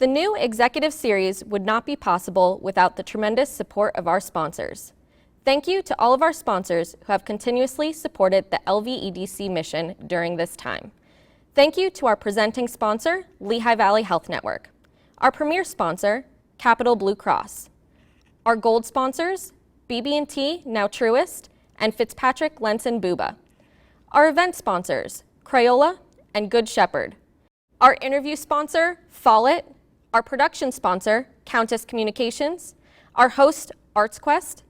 The new executive series would not be possible without the tremendous support of our sponsors. Thank you to all of our sponsors who have continuously supported the LVEDC mission during this time. Thank you to our presenting sponsor, Lehigh Valley Health Network. Our premier sponsor, Capital Blue Cross. Our gold sponsors, BB&T, now Truist, and Fitzpatrick, Lenson, Buba. Our event sponsors, Crayola and Good Shepherd. Our interview sponsor, Follett. Our production sponsor, Countess Communications. Our host, ArtsQuest.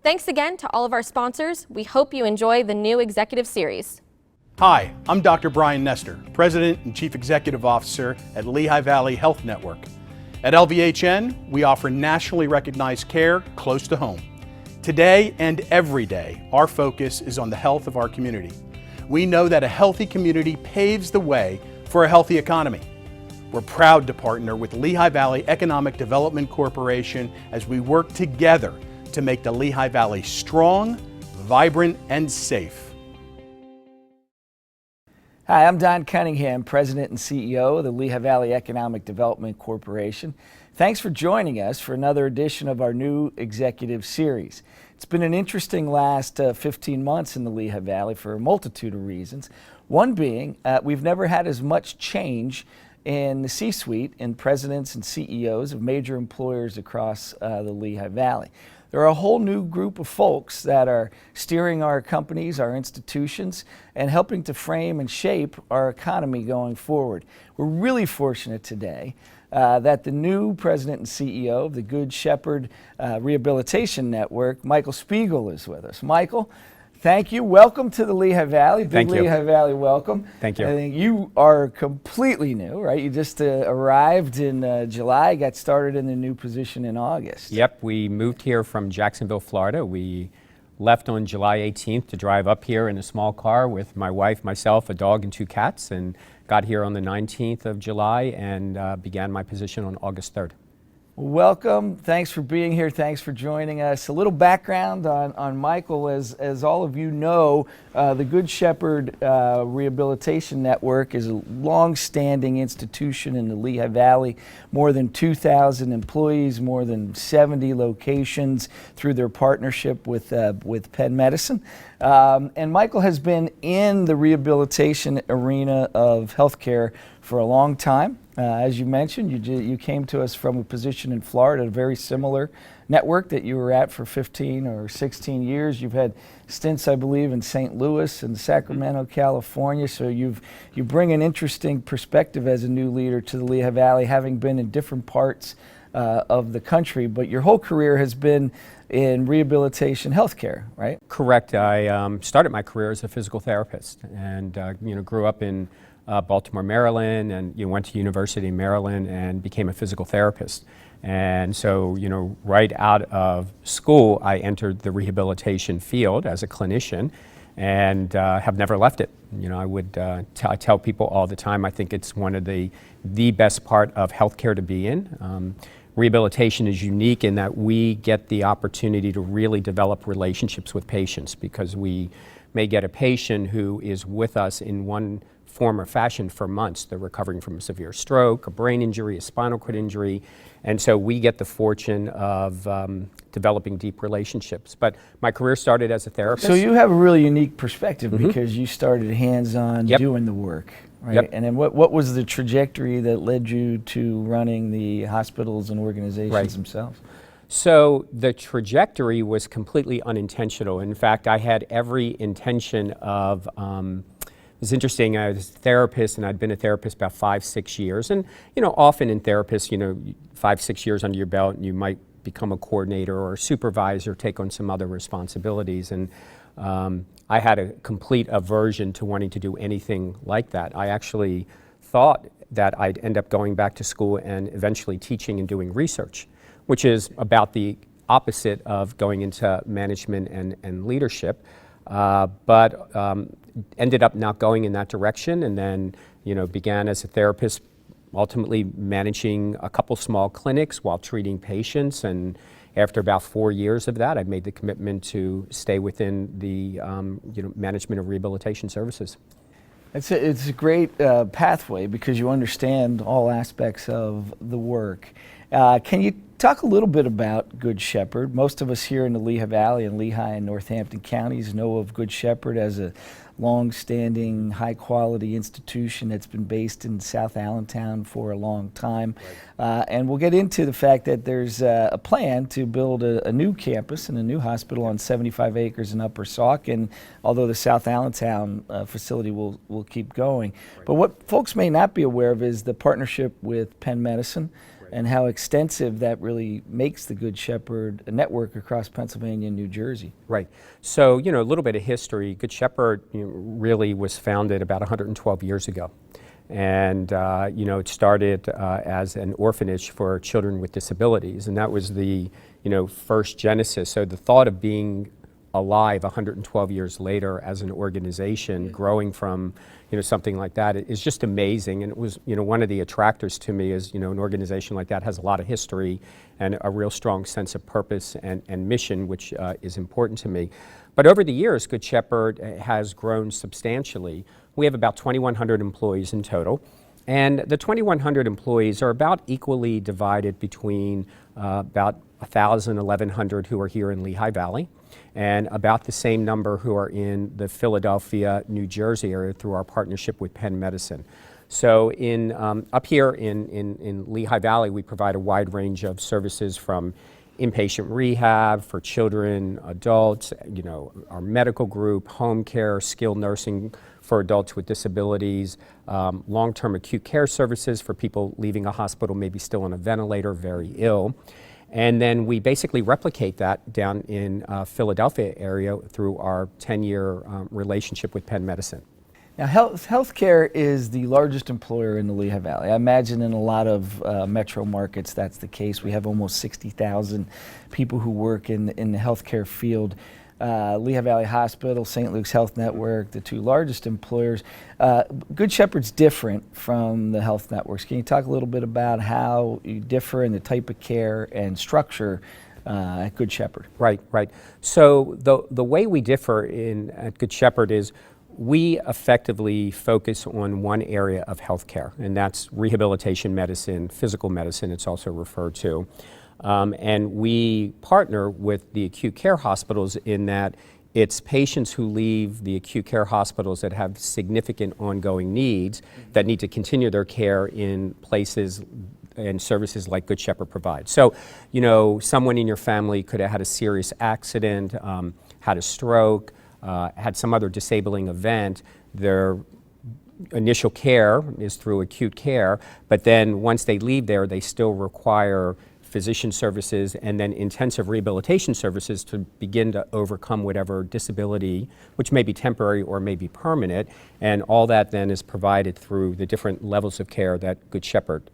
Thanks again to all of our sponsors. We hope you enjoy the new executive series. Hi, I'm Dr. Brian Nestor, President and Chief Executive Officer at Lehigh Valley Health Network. At LVHN, we offer nationally recognized care close to home. Today and every day, our focus is on the health of our community. We know that a healthy community paves the way for a healthy economy. We're proud to partner with Lehigh Valley Economic Development Corporation as we work together to make the Lehigh Valley strong, vibrant, and safe. Hi, I'm Don Cunningham, President and CEO of the Lehigh Valley Economic Development Corporation. Thanks for joining us for another edition of our new executive series. It's been an interesting last 15 months in the Lehigh Valley for a multitude of reasons. One being, we've never had as much change in the C-suite and presidents and CEOs of major employers across the Lehigh Valley. There are a whole new group of folks that are steering our companies, our institutions, and helping to frame and shape our economy going forward. We're really fortunate today that the new president and CEO of the Good Shepherd Rehabilitation Network, Michael Spigel, is with us. Michael, thank you. Welcome to the Lehigh Valley. Big Lehigh Valley welcome. Thank you. I think you are completely new, right? You just arrived in July, got started in the new position in August. Yep, we moved here from Jacksonville, Florida. We left on July 18th to drive up here in a small car with my wife, myself, a dog, and 2 cats, and got here on the 19th of July and began my position on August 3rd. Welcome. Thanks for being here. Thanks for joining us. A little background on Michael. As all of you know, the Good Shepherd Rehabilitation Network is a long-standing institution in the Lehigh Valley. More than 2,000 employees, more than 70 locations through their partnership with Penn Medicine. And Michael has been in the rehabilitation arena of healthcare for a long time. As you mentioned, you came to us from a position in Florida, a very similar network that you were at for 15 or 16 years. You've had stints, I believe, in St. Louis and Sacramento, California, so you bring an interesting perspective as a new leader to the Lehigh Valley, having been in different parts of the country, but your whole career has been in rehabilitation healthcare, right? Correct. I started my career as a physical therapist and grew up in Baltimore, Maryland, and went to University in Maryland and became a physical therapist. And so, right out of school, I entered the rehabilitation field as a clinician and have never left it. I tell people all the time, I think it's one of the best part of healthcare to be in. Rehabilitation is unique in that we get the opportunity to really develop relationships with patients, because we may get a patient who is with us in one form or fashion for months. They're recovering from a severe stroke, a brain injury, a spinal cord injury, and so we get the fortune of developing deep relationships. But my career started as a therapist. So you have a really unique perspective because you started hands-on Yep. doing the work, right? Yep. And then what was the trajectory that led you to running the hospitals and organizations themselves? So the trajectory was completely unintentional. In fact, I had every intention of it's interesting, I was a therapist, and I'd been a therapist about 5-6 years. And, often in therapists, 5-6 years under your belt, and you might become a coordinator or a supervisor, take on some other responsibilities. And I had a complete aversion to wanting to do anything like that. I actually thought that I'd end up going back to school and eventually teaching and doing research, which is about the opposite of going into management and leadership. But ended up not going in that direction, and then began as a therapist, ultimately managing a couple small clinics while treating patients. And after about 4 years of that, I made the commitment to stay within the management of rehabilitation services. It's a great pathway because you understand all aspects of the work. Can you talk a little bit about Good Shepherd? Most of us here in the Lehigh Valley and Lehigh and Northampton counties know of Good Shepherd as a long-standing, high-quality institution that's been based in South Allentown for a long time. Right. And we'll get into the fact that there's a plan to build a new campus and a new hospital on 75 acres in Upper Sauk, and although the South Allentown facility will keep going. Right. But what folks may not be aware of is the partnership with Penn Medicine, and how extensive that really makes the Good Shepherd network across Pennsylvania and New Jersey. Right. So, a little bit of history. Good Shepherd really was founded about 112 years ago. And, it started as an orphanage for children with disabilities. And that was the, first genesis. So the thought of being alive 112 years later as an organization, growing from something like that is just amazing. And it was one of the attractors to me is an organization like that has a lot of history and a real strong sense of purpose and mission, which is important to me. But over the years, Good Shepherd has grown substantially. We have about 2,100 employees in total. And the 2,100 employees are about equally divided between about 1,000, 1,100 who are here in Lehigh Valley, and about the same number who are in the Philadelphia, New Jersey area through our partnership with Penn Medicine. So up here in Lehigh Valley, we provide a wide range of services from inpatient rehab for children, adults, our medical group, home care, skilled nursing for adults with disabilities, long-term acute care services for people leaving a hospital, maybe still on a ventilator, very ill. And then we basically replicate that down in Philadelphia area through our 10-year relationship with Penn Medicine. Now, healthcare is the largest employer in the Lehigh Valley. I imagine in a lot of metro markets that's the case. We have almost 60,000 people who work in the healthcare field. Lehigh Valley Hospital, St. Luke's Health Network, the two largest employers. Good Shepherd's different from the health networks. Can you talk a little bit about how you differ in the type of care and structure at Good Shepherd? Right. So the way we differ at Good Shepherd is we effectively focus on one area of healthcare, and that's rehabilitation medicine, physical medicine, it's also referred to. And we partner with the acute care hospitals in that it's patients who leave the acute care hospitals that have significant ongoing needs that need to continue their care in places and services like Good Shepherd provides. So, someone in your family could have had a serious accident, had a stroke, had some other disabling event. Their initial care is through acute care, but then once they leave there, they still require physician services and then intensive rehabilitation services to begin to overcome whatever disability, which may be temporary or may be permanent, and all that then is provided through the different levels of care that Good Shepherd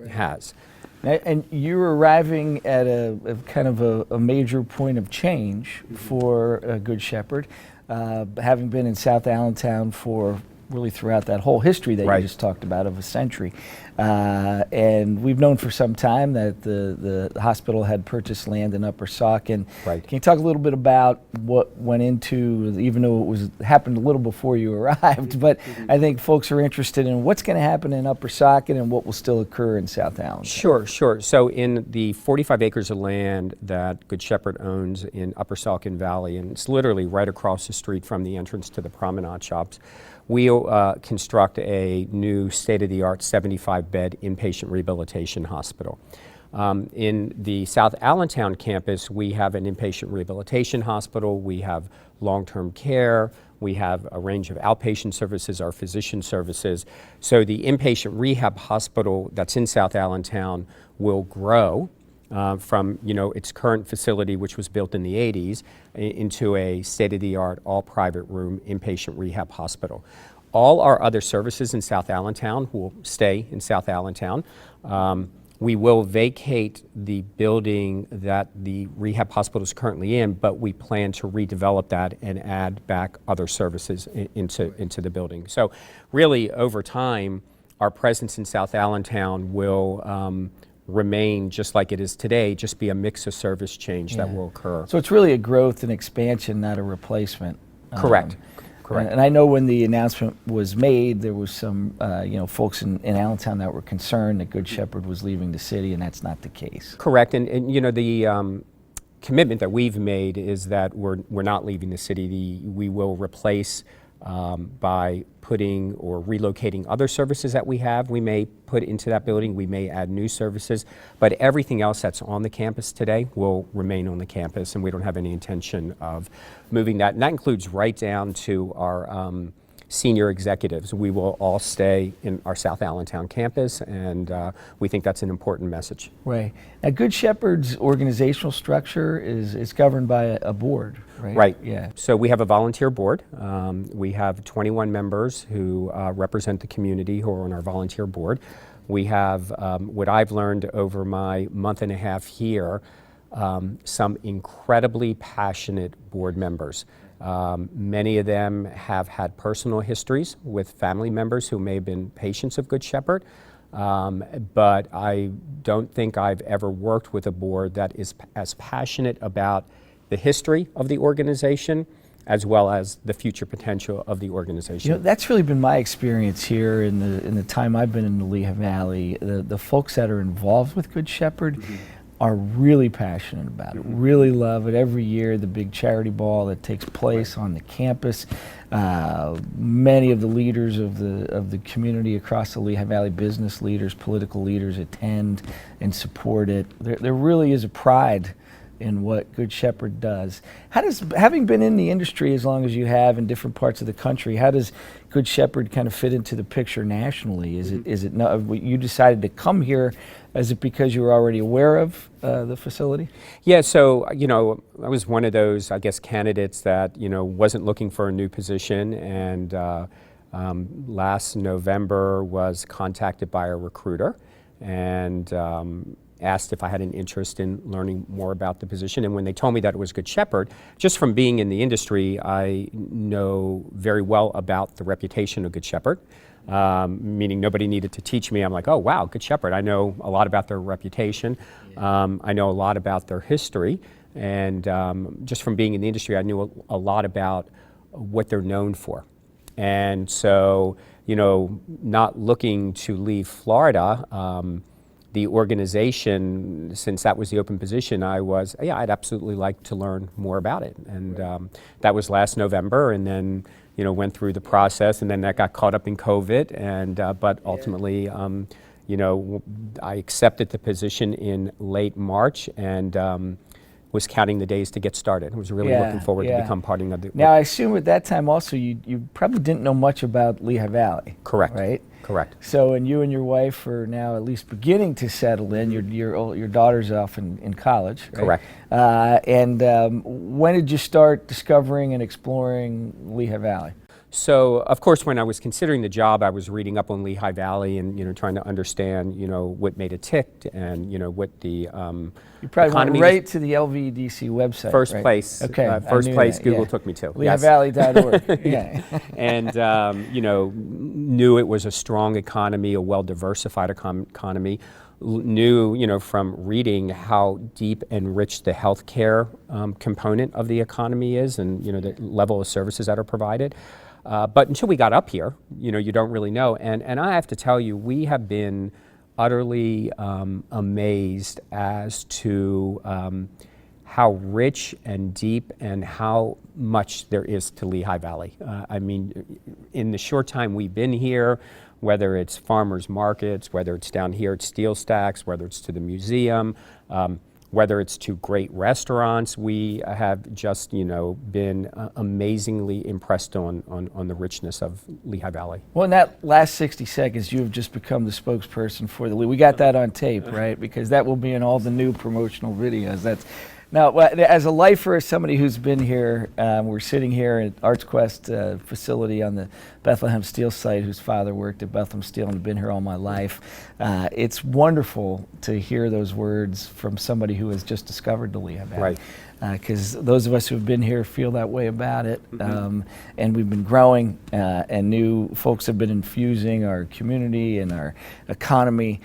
has. And you're arriving at a kind of a major point of change for Good Shepherd, having been in South Allentown for really throughout that whole history that you just talked about of a century. And we've known for some time that the hospital had purchased land in Upper Sauk. And can you talk a little bit about what went into, even though it happened a little before you arrived, but I think folks are interested in what's going to happen in Upper Sauk and what will still occur in South Allentown. Sure. So in the 45 acres of land that Good Shepherd owns in Upper Saucon Valley, and it's literally right across the street from the entrance to the promenade shops, we'll construct a new state-of-the-art 75-bed inpatient rehabilitation hospital. In the South Allentown campus, we have an inpatient rehabilitation hospital, we have long-term care, we have a range of outpatient services, our physician services. So the inpatient rehab hospital that's in South Allentown will grow from its current facility, which was built in the 80s, into a state-of-the-art, all-private room inpatient rehab hospital. All our other services in South Allentown will stay in South Allentown. We will vacate the building that the rehab hospital is currently in, but we plan to redevelop that and add back other services into the building. So really, over time, our presence in South Allentown will remain just like it is today, just be a mix of service change that will occur. So it's really a growth and expansion, not a replacement. Correct. Correct. And I know when the announcement was made, there was some folks in Allentown that were concerned that Good Shepherd was leaving the city, and that's not the case. Correct, and the commitment that we've made is that we're not leaving the city. We will replace by putting or relocating other services that we have. We may put into that building, we may add new services, but everything else that's on the campus today will remain on the campus, and we don't have any intention of moving that. And that includes right down to our senior executives. We will all stay in our South Allentown campus, and we think that's an important message. Right. Now, Good Shepherd's organizational structure is governed by a board, right? Right. Yeah. So we have a volunteer board. We have 21 members who represent the community who are on our volunteer board. We have, what I've learned over my month and a half here, some incredibly passionate board members. Many of them have had personal histories with family members who may have been patients of Good Shepherd, but I don't think I've ever worked with a board that is as passionate about the history of the organization as well as the future potential of the organization. That's really been my experience here in the time I've been in the Lehigh Valley. The folks that are involved with Good Shepherd are really passionate about it, really love it. Every year, the big charity ball that takes place on the campus, many of the leaders of the community across the Lehigh Valley, business leaders, political leaders, attend and support it. There really is a pride in what Good Shepherd does. How does, having been in the industry as long as you have in different parts of the country, how does Good Shepherd kind of fit into the picture nationally? Is it not, you decided to come here? Is it because you were already aware of the facility? Yeah, so, I was one of those, I guess, candidates that, wasn't looking for a new position, and last November was contacted by a recruiter and asked if I had an interest in learning more about the position. And when they told me that it was Good Shepherd, just from being in the industry, I know very well about the reputation of Good Shepherd. Meaning nobody needed to teach me. I'm like, oh wow, Good Shepherd. I know a lot about their reputation. I know a lot about their history, and just from being in the industry, I knew a lot about what they're known for. And so, not looking to leave Florida, the organization, since that was the open position, I'd absolutely like to learn more about it. And that was last November, and then went through the process, and then that got caught up in COVID, and but ultimately, I accepted the position in late March, and was counting the days to get started. I was really looking forward to become part of the. Now, I assume at that time also you probably didn't know much about Lehigh Valley. Correct. Right. Correct. So, and you and your wife are now at least beginning to settle in. Your daughter's off in college. Right? Correct. When did you start discovering and exploring Lehigh Valley? So, of course, when I was considering the job, I was reading up on Lehigh Valley and trying to understand what made it tick, and what the you probably went right to the LVEDC website. First right? place. Okay. First place Google took me to. LehighValley.org. Yeah. And knew it was a strong economy, a well-diversified economy. Knew from reading how deep and rich the healthcare component of the economy is, and the level of services that are provided. But until we got up here, you don't really know. And I have to tell you, we have been utterly amazed as to how rich and deep and how much there is to Lehigh Valley. I mean, in the short time we've been here, whether it's farmers markets, whether it's down here at Steel Stacks, whether it's to the museum, whether it's to great restaurants, we have just been amazingly impressed on the richness of Lehigh Valley. Well, in that last 60 seconds, you have just become the spokesperson for the league. We got that on tape, right? Because that will be in all the new promotional videos. Now, as a lifer, as somebody who's been here, we're sitting here at ArtsQuest facility on the Bethlehem Steel site, whose father worked at Bethlehem Steel and been here all my life. It's wonderful to hear those words from somebody who has just discovered the Lehigh Valley. Right. because those of us who have been here feel that way about it. And we've been growing, and new folks have been infusing our community and our economy.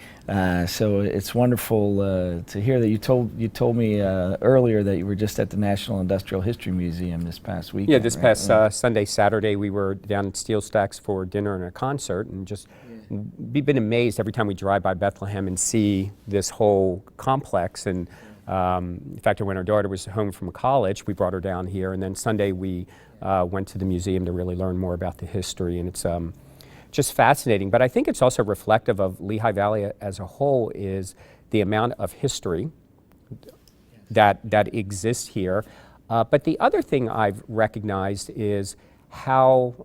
So it's wonderful to hear that. You told me earlier that you were just at the National Industrial History Museum this past weekend. Yeah, this right? past Sunday, Saturday, we were down at Steel Stacks for dinner and a concert, and just we've been amazed every time we drive by Bethlehem and see this whole complex. And in fact, when our daughter was home from college, we brought her down here, and then Sunday we went to the museum to really learn more about the history, and it's just fascinating. But I think it's also reflective of Lehigh Valley as a whole, is the amount of history that exists here. But the other thing I've recognized is how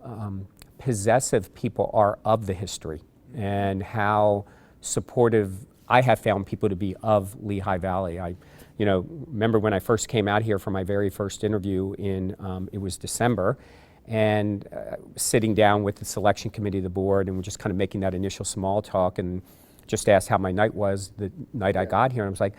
possessive people are of the history, and how supportive I have found people to be of Lehigh Valley. I remember when I first came out here for my very first interview in, it was December, and sitting down with the selection committee of the board, and we're just kind of making that initial small talk, and just asked how my night was the night I got here, and I was like,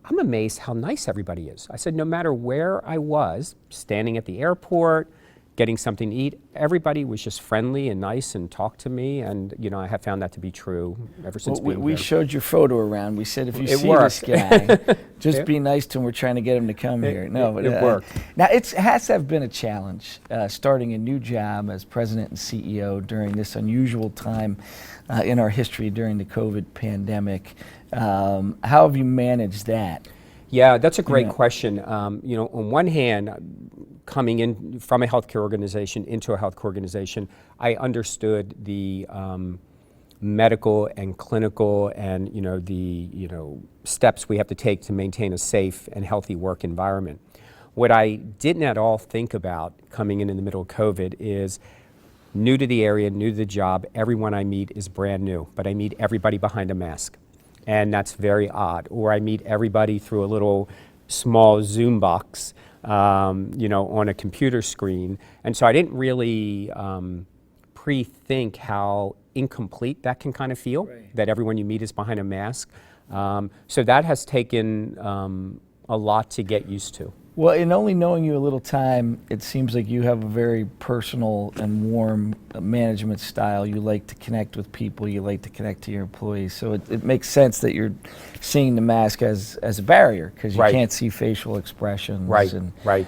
I'm amazed how nice everybody is. I said, no matter where I was, standing at the airport, getting something to eat, everybody was just friendly and nice and talked to me, and I have found that to be true ever since being we here. showed your photo around. We said, if you see worked. this guy, just be nice to him. We're trying to get him to come here. No, but it worked. Now, it has to have been a challenge starting a new job as president and CEO during this unusual time in our history during the COVID pandemic. How have you managed that? Yeah, that's a great question. On one hand, coming in from a healthcare organization into a healthcare organization, I understood the medical and clinical and the steps we have to take to maintain a safe and healthy work environment. What I didn't at all think about coming in the middle of COVID is new to the area, new to the job. Everyone I meet is brand new, but I meet everybody behind a mask. And that's very odd. Or I meet everybody through a little small Zoom box, on a computer screen. And so I didn't really pre-think how incomplete that can kind of feel, that everyone you meet is behind a mask. So that has taken a lot to get used to. Well, in only knowing you a little time, it seems like you have a very personal and warm management style. You like to connect with people. You like to connect to your employees. So it makes sense that you're seeing the mask as a barrier, because you can't see facial expressions. Right, and, right.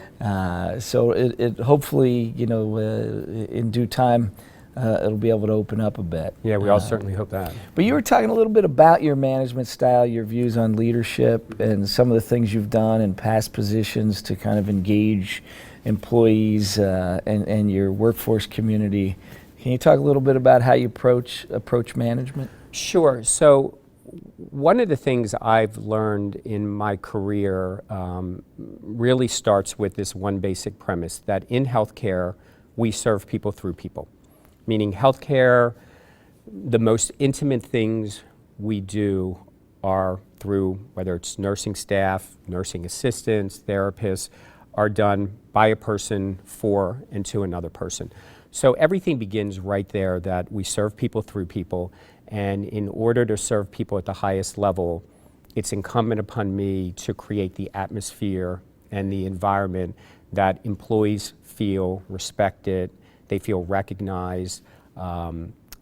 So it hopefully, in due time, it'll be able to open up a bit. Yeah, we all certainly hope that. But you were talking a little bit about your management style, your views on leadership, and some of the things you've done in past positions to kind of engage employees and your workforce community. Can you talk a little bit about how you approach management? Sure. So one of the things I've learned in my career really starts with this one basic premise, that in healthcare, we serve people through people. Meaning healthcare, the most intimate things we do are through, whether it's nursing staff, nursing assistants, therapists, are done by a person for and to another person. So everything begins right there, that we serve people through people, and in order to serve people at the highest level, it's incumbent upon me to create the atmosphere and the environment that employees feel respected, they feel recognized,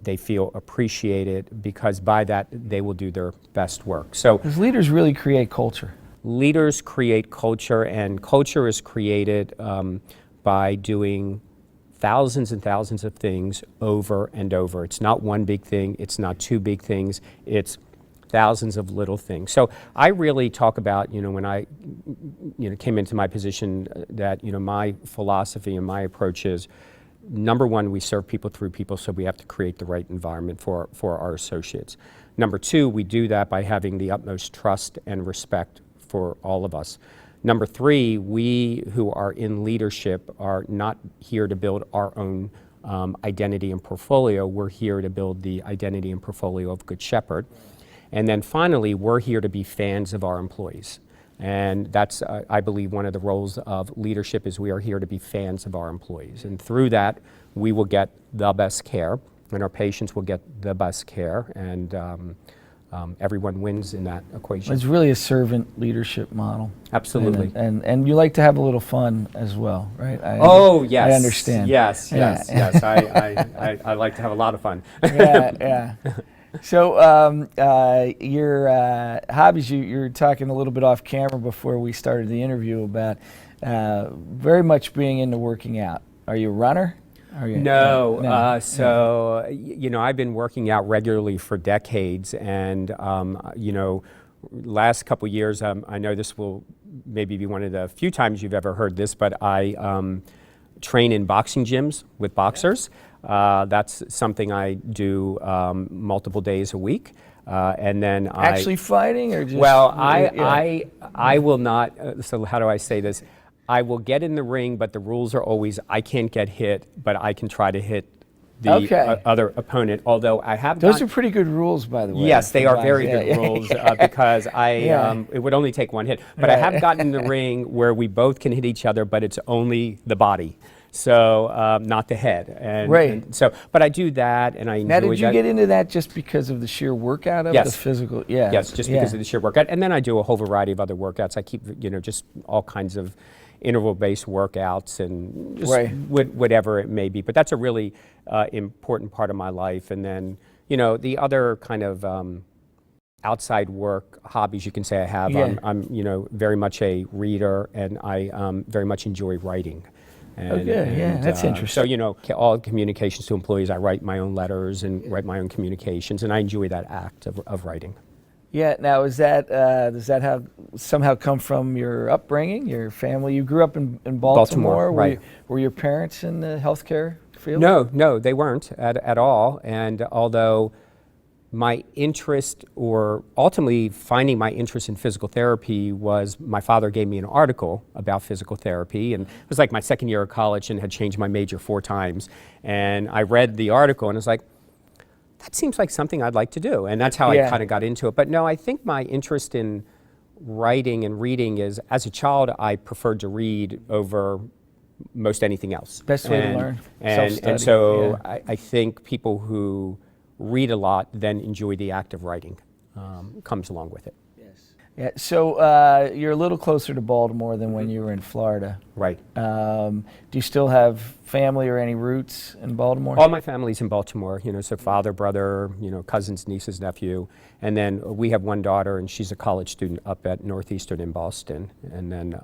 they feel appreciated, because by that they will do their best work. So, because leaders really create culture. Leaders create culture, and culture is created by doing thousands and thousands of things over and over. It's not one big thing, it's not two big things, it's thousands of little things. So I really talk about, when I came into my position, that my philosophy and my approach is, number one, we serve people through people, so we have to create the right environment for our associates. Number two, we do that by having the utmost trust and respect for all of us. Number three, we who are in leadership are not here to build our own identity and portfolio. We're here to build the identity and portfolio of Good Shepherd. And then finally, we're here to be fans of our employees. And that's, I believe, one of the roles of leadership, is we are here to be fans of our employees. And through that, we will get the best care, and our patients will get the best care. And everyone wins in that equation. It's really a servant leadership model. Absolutely. And you like to have a little fun as well, right? Oh, yes. I understand. Yes, Yeah. yes, yes. I like to have a lot of fun. Yeah. So your hobbies, you were talking a little bit off camera before we started the interview about very much being into working out. Are you a runner? No. I've been working out regularly for decades, and last couple years, I know this will maybe be one of the few times you've ever heard this, but I train in boxing gyms with boxers. That's something I do multiple days a week. And then actually fighting, or just? Well, I will not. So how do I say this? I will get in the ring, but the rules are always I can't get hit, but I can try to hit the other opponent. Although I have those are pretty good rules, by the way. Yes, they are very good rules because it would only take one hit. But I have gotten in the ring where we both can hit each other, but it's only the body. So not the head, and so. But I do that, and I enjoy that. Now, did you get into that just because of the sheer workout of the physical? Yeah. Yes, just because of the sheer workout, and then I do a whole variety of other workouts. I keep, just all kinds of interval-based workouts and just whatever it may be. But that's a really important part of my life. And then, the other kind of outside work hobbies you can say I have. I'm very much a reader, and I very much enjoy writing. That's interesting. So, all communications to employees, I write my own letters and write my own communications, and I enjoy that act of writing. Yeah. Now, does that have somehow come from your upbringing, your family? You grew up in Baltimore. Right. Were your parents in the healthcare field? No, they weren't at all. And although my interest, or ultimately finding my interest in physical therapy, was my father gave me an article about physical therapy, and it was like my second year of college and had changed my major 4 times. And I read the article and was like, that seems like something I'd like to do. And that's how I kind of got into it. But no, I think my interest in writing and reading is, as a child, I preferred to read over most anything else. Best way to learn. And so I think people who read a lot then enjoy the act of writing. Comes along with it. Yeah. So you're a little closer to Baltimore than when you were in Florida. Right. Do you still have family or any roots in Baltimore? All my family's in Baltimore, so father, brother, cousins, nieces, nephew. And then we have one daughter, and she's a college student up at Northeastern in Boston. And then,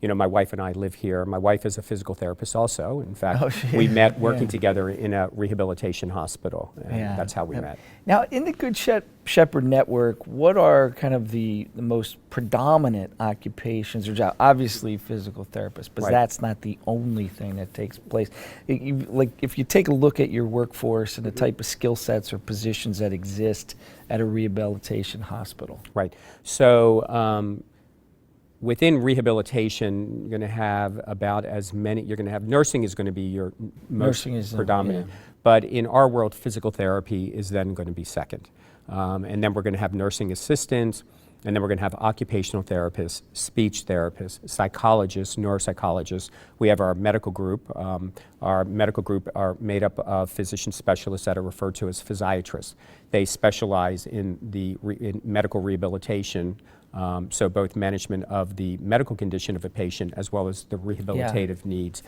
my wife and I live here. My wife is a physical therapist also. In fact, we met working together in a rehabilitation hospital. And that's how we met. Now, in the Good Shepherd Network, what are kind of the most predominant occupations or jobs? Obviously, physical therapists, but that's not the only thing that takes place. If you take a look at your workforce and the type of skill sets or positions that exist at a rehabilitation hospital. Right. So within rehabilitation, you're going to have about as many. You're going to have nursing is going to be your most predominant. But in our world, physical therapy is then going to be second. And then we're going to have nursing assistants, and then we're going to have occupational therapists, speech therapists, psychologists, neuropsychologists. We have our medical group. Our medical group are made up of physician specialists that are referred to as physiatrists. They specialize in in medical rehabilitation, so both management of the medical condition of a patient as well as the rehabilitative needs.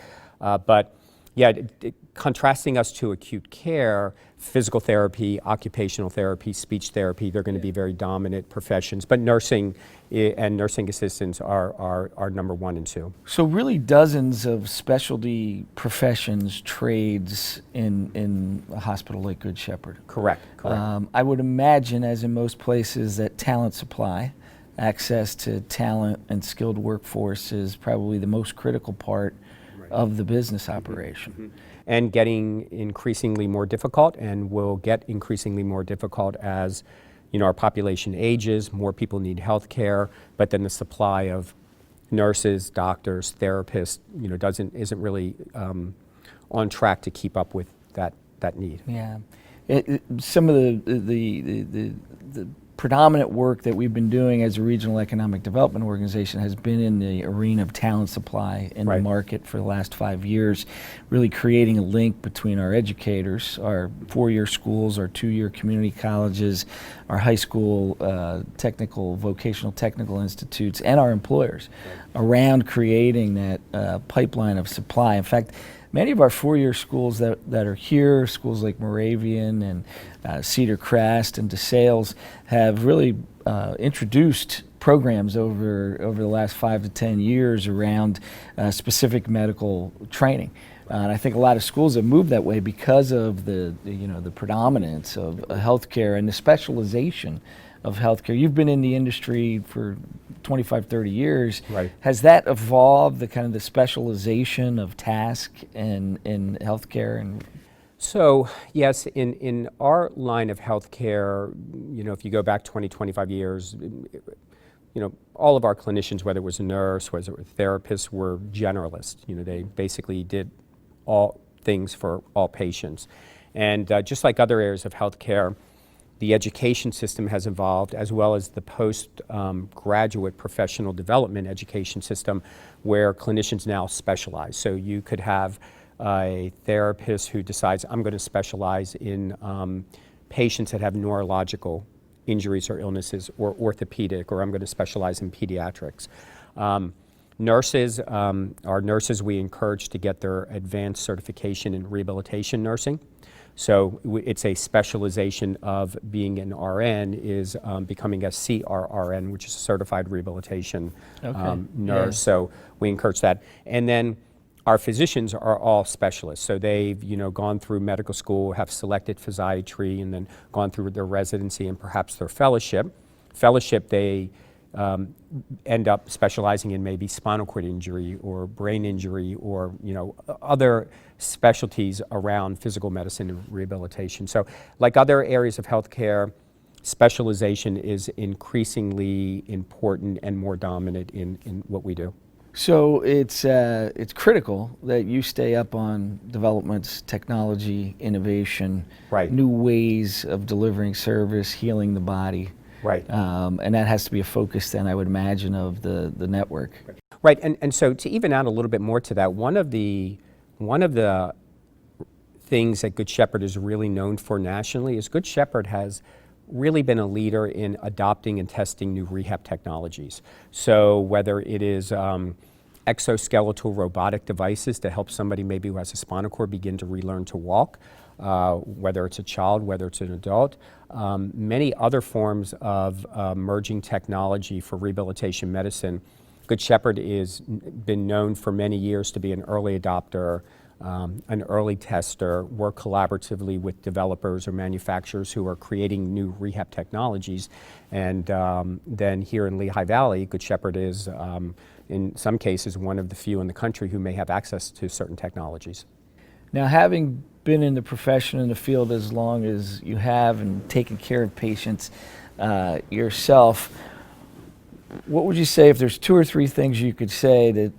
Contrasting us to acute care, physical therapy, occupational therapy, speech therapy, they're going to be very dominant professions. But nursing and nursing assistants are number 1 and 2. So really dozens of specialty professions, trades in a hospital like Good Shepherd. Correct. I would imagine, as in most places, that talent supply, access to talent and skilled workforce is probably the most critical part of the business operation. And getting increasingly more difficult, and will get increasingly more difficult as our population ages, more people need health care, but then the supply of nurses, doctors, therapists, isn't really on track to keep up with that need. Yeah. Some of the predominant work that we've been doing as a regional economic development organization has been in the arena of talent supply in the market for the last 5 years, really creating a link between our educators, our 4-year schools, our 2-year community colleges, our high school technical, vocational technical institutes, and our employers around creating that pipeline of supply. In fact, many of our 4-year schools that are here, schools like Moravian and Cedar Crest and DeSales, have really introduced programs over the last 5 to 10 years around specific medical training. And I think a lot of schools have moved that way because of the predominance of healthcare and the specialization of healthcare. You've been in the industry for 25, 30 years. Right. Has that evolved, the kind of the specialization of task in healthcare? And so yes, in our line of healthcare, if you go back 20, 25 years, all of our clinicians, whether it was a nurse, whether it was a therapist, were generalists. They basically did all things for all patients. And just like other areas of healthcare, the education system has evolved, as well as the post-graduate professional development education system, where clinicians now specialize. So you could have a therapist who decides, I'm going to specialize in patients that have neurological injuries or illnesses, or orthopedic, or I'm going to specialize in pediatrics. Nurses, our nurses, we encourage to get their advanced certification in rehabilitation nursing. So it's a specialization of being an RN is becoming a CRRN, which is a certified rehabilitation nurse. So we encourage that. And then our physicians are all specialists. So they've gone through medical school, have selected physiatry, and then gone through their residency and perhaps their fellowship. They end up specializing in maybe spinal cord injury or brain injury or other specialties around physical medicine and rehabilitation. So like other areas of healthcare, specialization is increasingly important and more dominant in what we do. so it's critical that you stay up on developments, technology, innovation, new ways of delivering service, healing the body. Right. And that has to be a focus then, I would imagine, of the network. Right, and so to even add a little bit more to that, one of the things that Good Shepherd is really known for nationally is Good Shepherd has really been a leader in adopting and testing new rehab technologies. So whether it is exoskeletal robotic devices to help somebody maybe who has a spinal cord begin to relearn to walk, whether it's a child, whether it's an adult, many other forms of emerging technology for rehabilitation medicine. Good Shepherd has been known for many years to be an early adopter, an early tester, work collaboratively with developers or manufacturers who are creating new rehab technologies. And then here in Lehigh Valley, Good Shepherd is, in some cases, one of the few in the country who may have access to certain technologies. Now, having been in the profession, in the field as long as you have and taken care of patients yourself, what would you say if there's 2 or 3 things you could say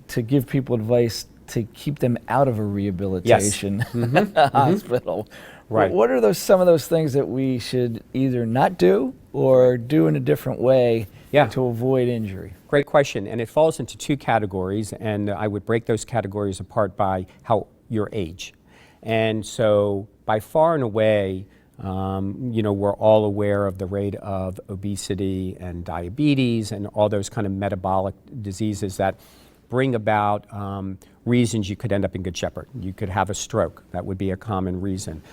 to give people advice to keep them out of a rehabilitation hospital? Right. What are some of those things that we should either not do or do in a different way to avoid injury? Great question, and it falls into 2 categories, and I would break those categories apart by your age. And so by far and away, we're all aware of the rate of obesity and diabetes and all those kind of metabolic diseases that bring about reasons you could end up in Good Shepherd. You could have a stroke. That would be a common reason.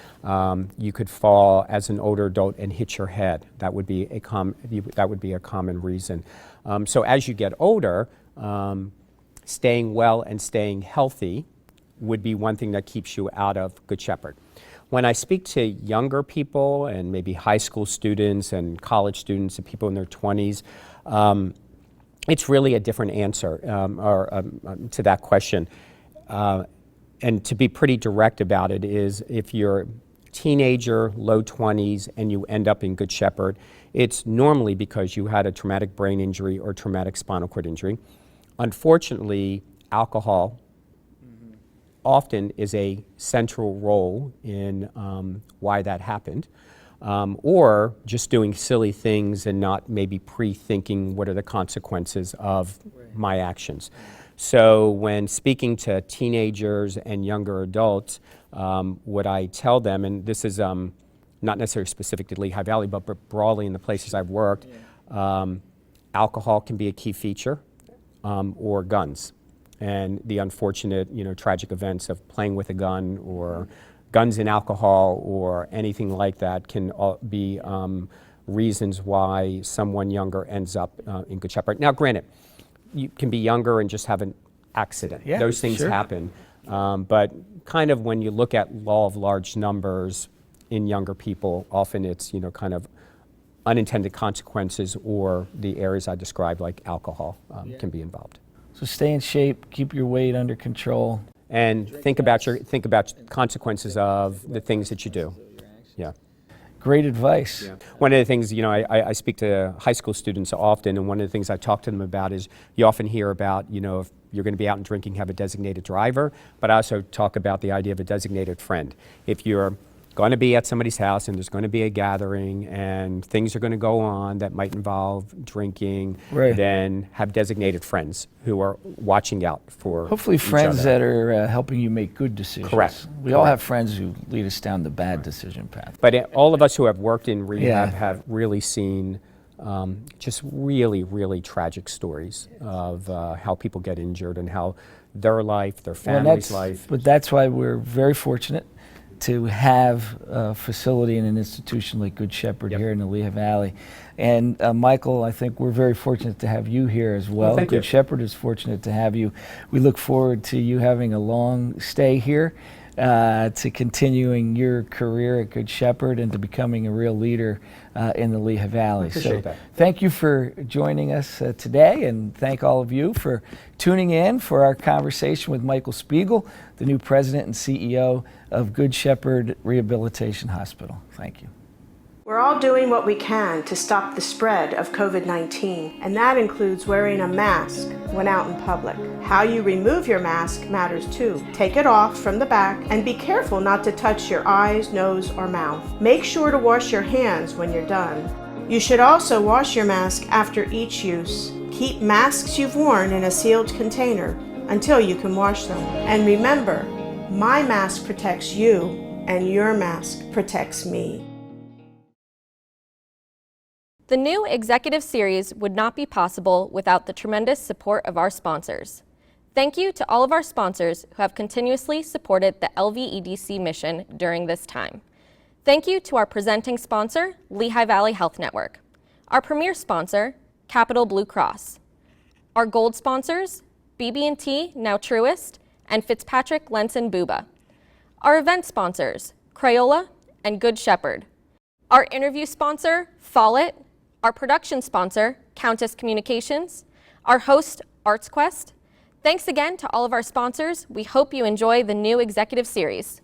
You could fall as an older adult and hit your head. That would be a common reason. So as you get older, staying well and staying healthy would be one thing that keeps you out of Good Shepherd. When I speak to younger people and maybe high school students and college students and people in their 20s, it's really a different answer to that question. And to be pretty direct about it is if you're a teenager, low 20s, and you end up in Good Shepherd, it's normally because you had a traumatic brain injury or traumatic spinal cord injury. Unfortunately, alcohol often is a central role in why that happened. or just doing silly things and not maybe pre-thinking what are the consequences of my actions. So when speaking to teenagers and younger adults, what I tell them, and this is not necessarily specific to Lehigh Valley, but broadly in the places I've worked, alcohol can be a key feature, or guns. And the unfortunate, tragic events of playing with a gun or guns and alcohol or anything like that can be reasons why someone younger ends up in Good Shepherd. Now, granted, you can be younger and just have an accident. Yeah, those things sure. happen. But kind of when you look at law of large numbers in younger people, often it's, kind of unintended consequences or the areas I described, like alcohol, can be involved. So stay in shape, keep your weight under control. And think about consequences of the things that you do. Yeah. Great advice. Yeah. One of the things, I speak to high school students often, and one of the things I talk to them about is you often hear about, if you're going to be out and drinking, have a designated driver, but I also talk about the idea of a designated friend. If you're going to be at somebody's house and there's going to be a gathering and things are going to go on that might involve drinking, Right. then have designated friends who are watching out for Hopefully each friends other. that are helping you make good decisions. Correct. We all Correct. have friends who lead us down the bad decision path. But all of us who have worked in rehab Yeah. have really seen just really, really tragic stories of how people get injured and how their life, their family's life. But that's why we're very fortunate to have a facility and an institution like Good Shepherd Yep. here in the Lehigh Valley. And Michael, I think we're very fortunate to have you here as well. Thank Good you. Shepherd is fortunate to have you. We look forward to you having a long stay here, to continuing your career at Good Shepherd and to becoming a real leader in the Lehigh Valley. Appreciate that. Thank you for joining us today, and thank all of you for tuning in for our conversation with Michael Spigel, the new president and CEO of Good Shepherd Rehabilitation Hospital. Thank you. We're all doing what we can to stop the spread of COVID-19, and that includes wearing a mask when out in public. How you remove your mask matters too. Take it off from the back and be careful not to touch your eyes, nose, or mouth. Make sure to wash your hands when you're done. You should also wash your mask after each use. Keep masks you've worn in a sealed container until you can wash them. And remember, my mask protects you and your mask protects me. The new executive series would not be possible without the tremendous support of our sponsors. Thank you to all of our sponsors who have continuously supported the LVEDC mission during this time. Thank you to our presenting sponsor, Lehigh Valley Health Network, our premier sponsor, Capital Blue Cross, our gold sponsors, BB&T, now Truist, and Fitzpatrick, Lenson, Buba, our event sponsors, Crayola and Good Shepherd, our interview sponsor, Follett, our production sponsor, Countess Communications, our host, ArtsQuest. Thanks again to all of our sponsors. We hope you enjoy the new executive series.